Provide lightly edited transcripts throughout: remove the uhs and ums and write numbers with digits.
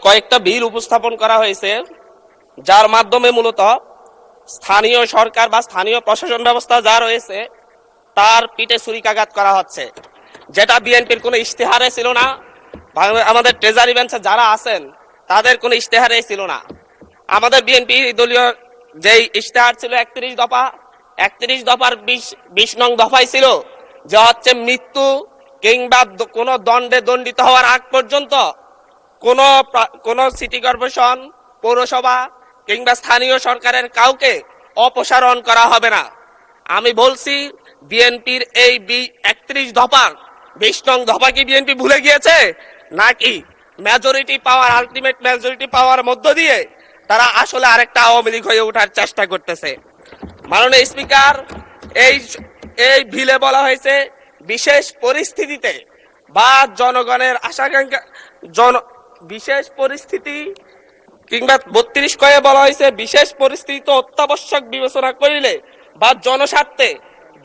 কয়েকটা বিল উপস্থাপন করা হয়েছে, যার মাধ্যমে মূলত স্থানীয় সরকার বা স্থানীয় প্রশাসন ব্যবস্থা যা রয়েছে তার পিঠে ছুরিকাঘাত করা হচ্ছে, যেটা বিএনপির কোনো ইশতেহারে ছিল না। আমাদের ট্রেজারি বেঞ্চে যারা আছেন তাদের কোনো ইশতেহারে ছিল না। আমাদের বিএনপি দলীয় যেই ইশতেহার ছিল 31 দফা, 31 দফার 20 নং দফায় ছিল যে হচ্ছে মৃত্যু কিংবা কোনো দণ্ডে দণ্ডিত হওয়ার আগ পর্যন্ত কোন সিটি কর্পোরেশন, পৌরসভা কিংবা স্থানীয় সরকারের কাউকে অপসারণ করা হবে না। আমি বলছি বিএনপির এই 31 দফার 20 নং দফা কি বিএনপি ভুলে গিয়েছে, নাকি মেজরিটি পাওয়ার, আলটিমেট মেজরিটি পাওয়ার মধ্য দিয়ে তারা আসলে আরেকটা আওয়ামী লীগ হয়ে ওঠার চেষ্টা করতেছে? মাননীয় স্পিকার, এই বিলে বলা হয়েছে বিশেষ পরিস্থিতিতে বা জনগণের আশাকাঙ্ক্ষা বিশেষ পরিস্থিতি কিংবা 32 কয়ে বলা হয়েছে বিশেষ পরিস্থিতি অত্যাবশ্যক বিবেচনা করিলে বা জনস্বার্থে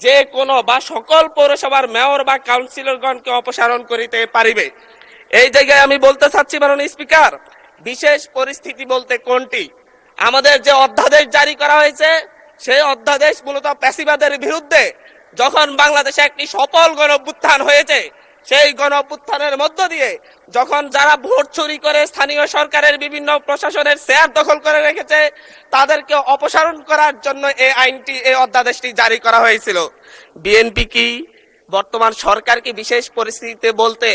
যে কোনো বা সকল পৌরসভার মেয়র বা কাউন্সিলরগণকে অপসারণ করিতে পারিবে। এই জায়গায় আমি বলতে চাচ্ছি মাননীয় স্পিকার, বিশেষ পরিস্থিতি বলতে কোনটি? আমাদের যে অধ্যাদেশ জারি করা হয়েছে সেই অধ্যাদেশ মূলত ফ্যাসিবাদের বিরুদ্ধে যখন বাংলাদেশে একটি সফল গণঅভ্যুত্থান হয়েছে, সেই গণঅভ্যুত্থানের মধ্য দিয়ে যখন যারা ভোট চুরি করে স্থানীয় সরকারের বিভিন্ন প্রশাসনের শেয়ার দখল করে রেখেছে তাদেরকে অপসারণ করার জন্য এই আইনটি, এই অধ্যাদেশটি জারি করা হয়েছিল। বিএনপি কি বর্তমান সরকার কি বিশেষ পরিস্থিতিতে বলতে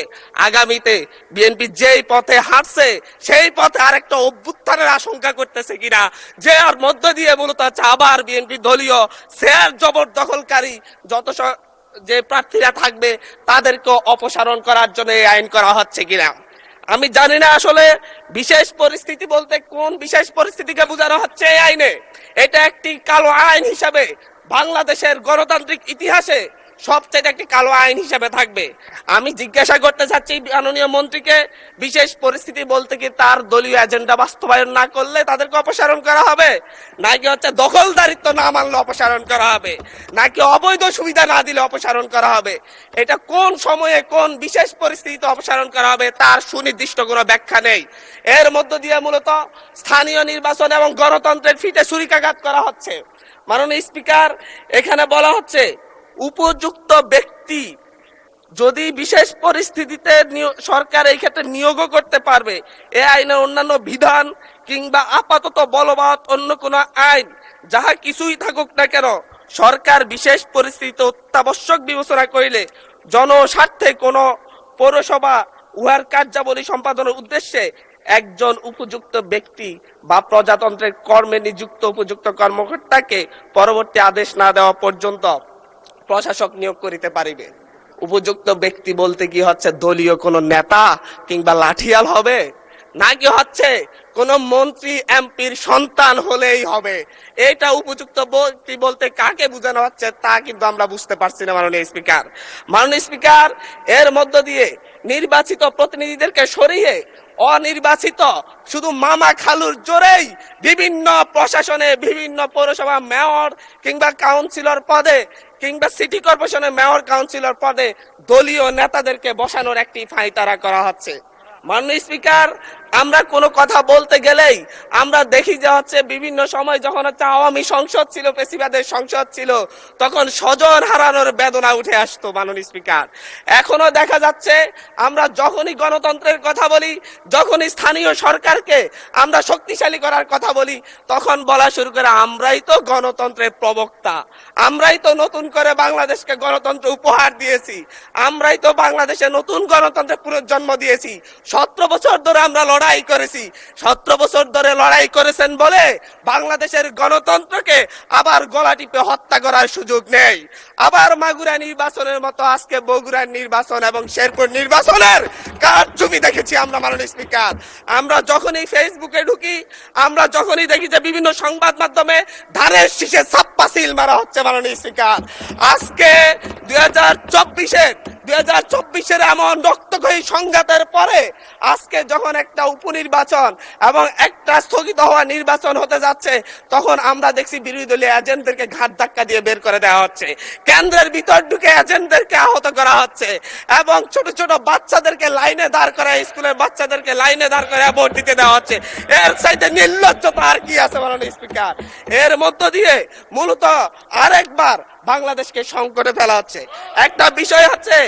আগামীতে বিএনপি যেই পথে হাঁটছে সেই পথে আরেকটা অভ্যুত্থানের আশঙ্কা করতেছে কিনা, যে আর মধ্য দিয়ে মূলত আবার বিএনপি দলীয় শেয়ার জবরদখলকারী যত যে প্রার্থীরা থাকবে তাদেরকে অপসারণ করার জন্য এই আইন করা হচ্ছে কিনা? আমি জানি না আসলে বিশেষ পরিস্থিতি বলতে কোন বিশেষ পরিস্থিতিকে বোঝানো হচ্ছে এই আইনে। এটা একটি কালো আইন হিসাবে বাংলাদেশের গণতান্ত্রিক ইতিহাসে সবচেয়ে একটি কালো আইন হিসেবে থাকবে। আমি জিজ্ঞাসা করতে চাচ্ছি মাননীয় মন্ত্রীকে, বিশেষ পরিস্থিতি বলতে কি তার দলীয় এজেন্ডা বাস্তবায়ন না করলে তাদেরকে অপসারণ করা হবে, নাকি হচ্ছে দখলদারিত্ব না মানলে অপসারণ করা হবে, নাকি অবৈধ সুবিধা না দিলে অপসারণ করা হবে? এটা কোন সময়ে কোন বিশেষ পরিস্থিতিতে অপসারণ করা হবে তার সুনির্দিষ্ট কোনো ব্যাখ্যা নেই। এর মধ্য দিয়ে মূলত স্থানীয় নির্বাচন এবং গণতন্ত্রের ফিতে ছুরিকাঘাত করা হচ্ছে। মাননীয় স্পিকার, এখানে বলা হচ্ছে উপযুক্ত ব্যক্তি যদি বিশেষ পরিস্থিতিতে সরকার এই ক্ষেত্রে নিয়োগও করতে পারবে। এই আইনের অন্যান্য বিধান কিংবা আপাতত বলবৎ অন্য কোন আইন যাহা কিছুই থাকুক না কেন, সরকার বিশেষ পরিস্থিতিতে অত্যাবশ্যক বিবেচনা করিলে জনস্বার্থে কোন পৌরসভা উহার কার্যাবলী সম্পাদনের উদ্দেশ্যে একজন উপযুক্ত ব্যক্তি বা প্রজাতন্ত্রের কর্মে নিযুক্ত উপযুক্ত কর্মকর্তাকে পরবর্তী আদেশ না দেওয়া পর্যন্ত প্রশাসক নিয়োগ করিতে পারিবে। উপযুক্ত ব্যক্তি বলতে কি হচ্ছে দলীয় কোন নেতা কিংবা লাঠিয়াল হবে, নাকি হচ্ছে কোন মন্ত্রী এমপির সন্তান হলেই হবে? এটা উপযুক্ত ব্যক্তি বলতে কাকে বোঝানো হচ্ছে তা কিন্তু আমরা বুঝতে পারছি না মাননীয় স্পিকার। মাননীয় স্পিকার, এর মধ্য দিয়ে নির্বাচিত প্রতিনিধিদেরকে সরিয়ে অনির্বাচিত শুধু মামা খালুর জোরেই বিভিন্ন প্রশাসনে, বিভিন্ন পৌরসভা মেয়র কিংবা কাউন্সিলর পদে কিংবা সিটি কর্পোরেশনের মেয়র কাউন্সিলর পদে দলীয় নেতাদেরকে বসানোর একটি ফাইতারা করা হচ্ছে। মাননীয় স্পিকার, আমরা কোনো কথা বলতে গেলেই আমরা দেখি যে হচ্ছে বিভিন্ন সময় যখন হচ্ছে আওয়ামী সংসদ ছিল, ফ্যাসিবাদের সংসদ ছিল, তখন স্বজন হারানোর বেদনা উঠে আসতো মাননীয় স্পিকার। এখনো দেখা যাচ্ছে আমরা যখনই গণতন্ত্রের কথা বলি, যখনই স্থানীয় সরকারকে আমরা শক্তিশালী করার কথা বলি, তখন বলা শুরু করে আমরাই তো গণতন্ত্রের প্রবক্তা, আমরাই তো নতুন করে বাংলাদেশকে গণতন্ত্র উপহার দিয়েছি, আমরাই তো বাংলাদেশে নতুন গণতন্ত্রের পুনর্জন্ম দিয়েছি। 17 বছর ধরে আমরা লড়াই করেছি। 17 বছর ধরে লড়াই করেছেন বলে বাংলাদেশের গণতন্ত্রকে আবার গলা টিপে হত্যা করার সুযোগ নেই। আবার মাগুরা নির্বাচনের মতো আজকে বগুড়ার নির্বাচন এবং শেরপুর নির্বাচনের কারচুপি দেখেছি আমরা মাননীয় স্পিকার। আমরা যখনই ফেসবুকে ঢুকি, আমরা যখনই দেখি যে বিভিন্ন সংবাদ মাধ্যমে ধানের শীষে ছাপ্পা সিল মারা হচ্ছে মাননীয় স্পিকার। আজকে 2024-এর এমন রক্তক্ষয়ী সংঘাতের পরে আজকে যখন একটা উপনির্বাচন এবং একটা স্থগিত হওয়া নির্বাচন হতে যাচ্ছে, তখন আমরা দেখছি বিরোধী দলীয় এজেন্টদেরকে ঘাট ধাক্কা দিয়ে বের করে দেওয়া হচ্ছে, কেন্দ্রের ভিতর ঢুকে এজেন্টদেরকে আহত করা হচ্ছে এবং ছোট ছোট বাচ্চাদেরকে লাইনে দাঁড় করা, স্কুলের বাচ্চাদেরকে লাইনে দাঁড় করে ভোট দিতে দেওয়া হচ্ছে। এর চাইতে নির্লজ্জতা আর কি আছে মাননীয় স্পিকার? এর মধ্য দিয়ে মূলত আরেকবার বাংলাদেশকে সংকটে ফেলা হচ্ছে। একটা বিষয় হচ্ছে,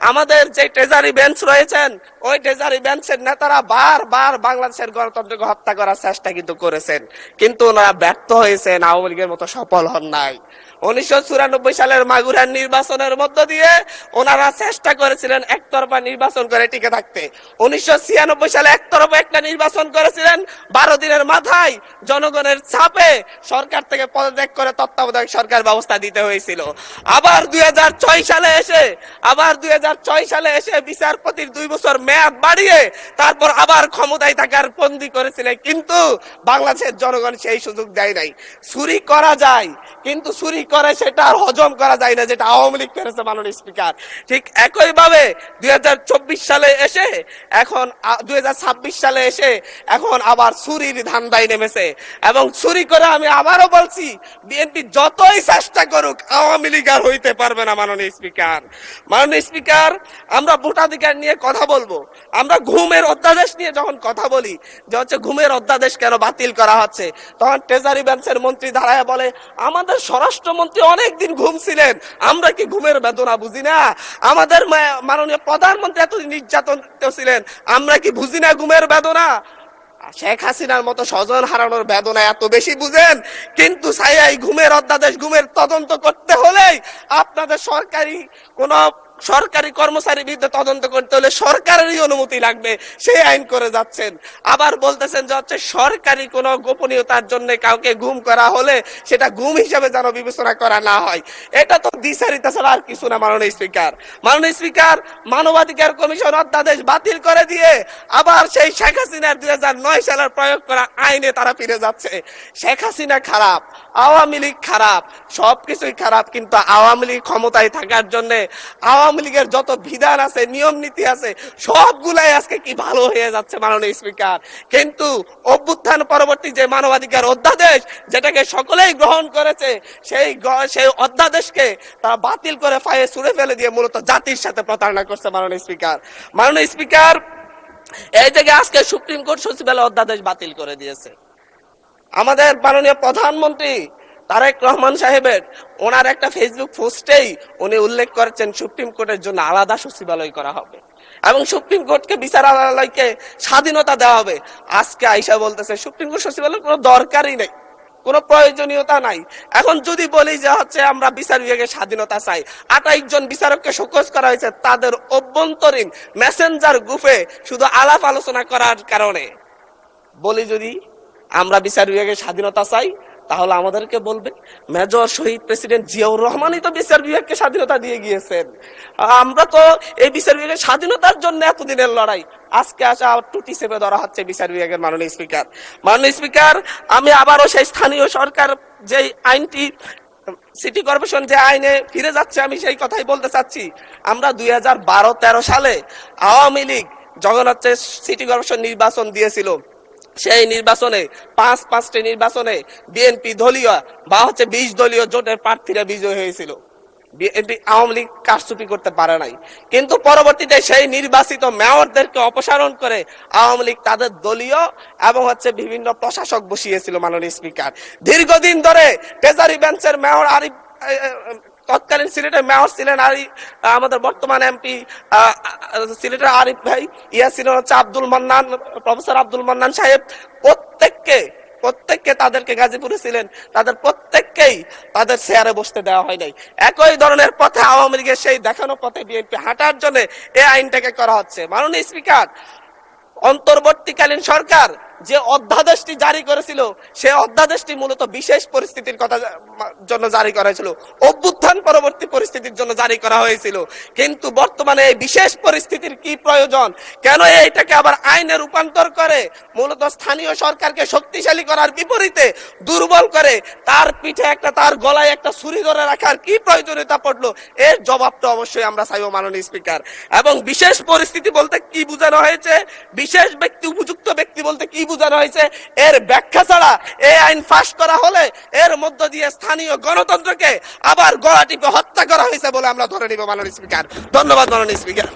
আমাদের যে ট্রেজারি বেঞ্চ রয়েছেন, ওই ট্রেজারি বেঞ্চের নেতারা বারবার বাংলাদেশের গণতন্ত্রকে হত্যা করার চেষ্টা কিন্তু করেছেন, কিন্তু ওনারা ব্যর্থ হয়েছেন, আওয়ামী লীগের মতো সফল হন নাই। 1994 সালের মাগুরার নির্বাচনের মধ্য দিয়ে ওনারা চেষ্টা করেছিলেন একতরফা নির্বাচন করে টিকে থাকতে। 1996 সালে একতরফা একটা নির্বাচন করেছিলেন, 12 দিনের মাথায় জনগণের চাপে সরকার থেকে পদত্যাগ করে তত্ত্বাবধায়ক সরকার ব্যবস্থা দিতে হয়েছিল। আবার 2006 সালে এসে বিচারপতির 2 বছর মেয়াদ বাড়িয়ে তারপর আবার ক্ষমতায় থাকার বন্দী করেছিলেন, কিন্তু বাংলাদেশের জনগণ সেই সুযোগ দেয় নাই। চুরি করা যায়, কিন্তু চুরি করে সেটা আর হজম করা যায় না, যেটা আওয়ামী লীগ করেছে মাননীয় স্পিকার। ঠিক একই ভাবে 2024 সালে এসে এখন 2026 সালে এসে এখন আবার চুরির ধান্দায় নেমেছে। এবং চুরি করে আমি আবারও বলছি, বিএনপি যতই চেষ্টা করুক আওয়ামী লীগ আর হইতে পারবে না মাননীয় স্পিকার। মাননীয় স্পিকার, আমরা ভোটাধিকার নিয়ে কথা বলবো, আমরা ঘুমের অধ্যাদেশ নিয়ে যখন কথা বলি যে হচ্ছে ঘুমের অধ্যাদেশ কেন বাতিল করা হচ্ছে, তখন ট্রেজারি বেঞ্চের মন্ত্রী দাঁড়ায় বলে আমাদের স্বরাষ্ট্রমন্ত্রী অনেকদিন ঘুমছিলেন, আমরা কি ঘুমের বেদনা বুঝি না? আমাদের মাননীয় প্রধানমন্ত্রী এতদিন নির্যাতন ছিলেন, আমরা কি বুঝি না ঘুমের বেদনা? শেখ হাসিনার মতো স্বজন হারানোর বেদনা এত বেশি বুঝেন, কিন্তু ছায়াই ঘুমের অধ্যাদেশ, ঘুমের তদন্ত করতে হলেই আপনাদের সরকারি কর্মচারীর বিরুদ্ধে তদন্ত করতে হলে সরকারেরই অনুমতি লাগবে, সেই আইন করে যাচ্ছেন। আবার বলতেছেন যে হচ্ছে সরকারি কোনো গোপনীয়তার জন্য কাউকে গুম করা হলে সেটা গুম হিসেবে যেন বিবেচনা করা না হয়। এটা তো দ্বিচারিতা ছাড়া আর কিছু না মাননীয় স্পিকার। মাননীয় স্পিকার, মানবাধিকার কমিশন অধ্যাদেশ বাতিল করে দিয়ে আবার সেই শেখ হাসিনার 2009 সালের প্রয়োগ করা আইনে তারা ফিরে যাচ্ছে। শেখ হাসিনা খারাপ, আওয়ামী লীগ খারাপ, সবকিছুই খারাপ, কিন্তু আওয়ামী লীগ ক্ষমতায় থাকার জন্য আওয়ামী লীগের যত বিধান আছে, নিয়ম নীতি আছে, সবগুলাই আজকে কি ভালো হয়ে যাচ্ছে মাননীয় স্পিকার। কিন্তু অভ্যুত্থান পরবর্তী যে মানবাধিকার অধ্যাদেশ, যেটাকে সকলেই গ্রহণ করেছে, সেই অধ্যাদেশকে তারা বাতিল করে ফায়ে ছুড়ে ফেলে দিয়ে মূলত জাতির সাথে প্রতারণা করছে মাননীয় স্পিকার। মাননীয় স্পিকার, এই থেকে আজকে সুপ্রিম কোর্ট সচিবালয় অধ্যাদেশ বাতিল করে দিয়েছে। আমাদের মাননীয় প্রধানমন্ত্রী তারেক রহমান সাহেবের ওনার একটা ফেসবুক পোস্টেই উনি উল্লেখ করেছেন সুপ্রিম কোর্টের জন্য আলাদা সচিবালয় করা হবে এবং সুপ্রিম কোর্টকে বিচারালয়কে স্বাধীনতা দেওয়া হবে। আজকে আইসা বলতেছে সুপ্রিম কোর্ট সচিবালয়ের কোনো দরকারই নেই, কোনো প্রয়োজনীয়তা নাই। এখন যদি বলি যে হচ্ছে আমরা বিচার বিভাগের স্বাধীনতা চাই, 28 জন বিচারককে শোকজ করা হয়েছে তাদের অভ্যন্তরীণ মেসেঞ্জার গ্রুপে শুধু আলাপ আলোচনা করার কারণে। বলি যদি আমরা বিচার বিভাগের স্বাধীনতা চাই, তাহলে আমাদেরকে বলবে মেজর শহীদ প্রেসিডেন্ট জিয়াউর রহমানই তো বিচার বিভাগকে স্বাধীনতা দিয়ে গিয়েছেন। আমরা তো এই বিচার বিভাগের স্বাধীনতার জন্য এতদিনের লড়াই, আজকে আসা টুটি চেপে ধরা হচ্ছে বিচার বিভাগের। মাননীয় স্পিকার, মাননীয় স্পিকার, আমি আবারও সেই স্থানীয় সরকার যে আইনটি, সিটি কর্পোরেশন যে আইনে ফিরে যাচ্ছে, আমি সেই কথাই বলতে চাচ্ছি। আমরা 2012-13 সালে আওয়ামী লীগ যখন হচ্ছে সিটি কর্পোরেশন নির্বাচন দিয়েছিল, সেই নির্বাচনে 5টি নির্বাচনে বিএনপি দলীয় বা হচ্ছে 20 দলীয় জোটের প্রার্থীরা বিজয় হয়েছিল। বিএনপি আওয়ামী লীগ কারচুপি করতে পারে নাই, কিন্তু পরবর্তীতে সেই নির্বাচিত মেয়রদেরকে অপসারণ করে আওয়ামী লীগ তাদের দলীয় এবং হচ্ছে বিভিন্ন প্রশাসক বসিয়েছিল। মাননীয় স্পিকার, দীর্ঘদিন ধরে ট্রেজারি বেঞ্চের মেয়র আরিফ, তৎকালীন সিলেটের মেয়র ছিলেন আমাদের বর্তমান এমপি সিলেটের আরিফ ভাই, ছিলেন হচ্ছে আব্দুল মান্নান, প্রফেসর আব্দুল মান্নান সাহেব, প্রত্যেককে তাদেরকে গাজীপুরে ছিলেন, তাদের প্রত্যেককেই তাদের চেয়ারে বসতে দেওয়া হয় নাই। একই ধরনের পথে আওয়ামী লীগের সেই দেখানো পথে বিএনপি হাঁটার জন্য এই আইনটাকে করা হচ্ছে। মাননীয় স্পিকার, অন্তর্বর্তীকালীন সরকার যে অধ্যাদেশটি জারি করেছিল সে অধ্যাদেশটি মূলত বিশেষ পরিস্থিতির কথা জন্য জারি করা হয়েছিল, অভ্যুত্থান পরবর্তী পরিস্থিতির জন্য জারি করা হয়েছিল। কিন্তু বর্তমানে এই বিশেষ পরিস্থিতির কি প্রয়োজন, কেন এইটাকে আবার আইনে রূপান্তর করে মূলত স্থানীয় সরকারকে শক্তিশালী করার বিপরীতে দুর্বল করে তার পিঠে একটা, তার গলায় একটা ছুরি ধরে রাখার কি প্রয়োজনীয়তা পড়লো? এর জবাবটা অবশ্যই আমরা চাইব মাননীয় স্পিকার। এবং বিশেষ পরিস্থিতি বলতে কি বোঝানো হয়েছে, বিশেষ ব্যক্তি, উপযুক্ত ব্যক্তি বলতে কি বোঝানো হয়েছে, এর ব্যাখ্যা ছাড়া এই আইন পাশ করা হলে এর মধ্য দিয়ে স্থানীয় গণতন্ত্রকে আবার গলা টিপে হত্যা করা হয়েছে বলে আমরা ধরে নিব মাননীয় স্পিকার। ধন্যবাদ মাননীয় স্পিকার।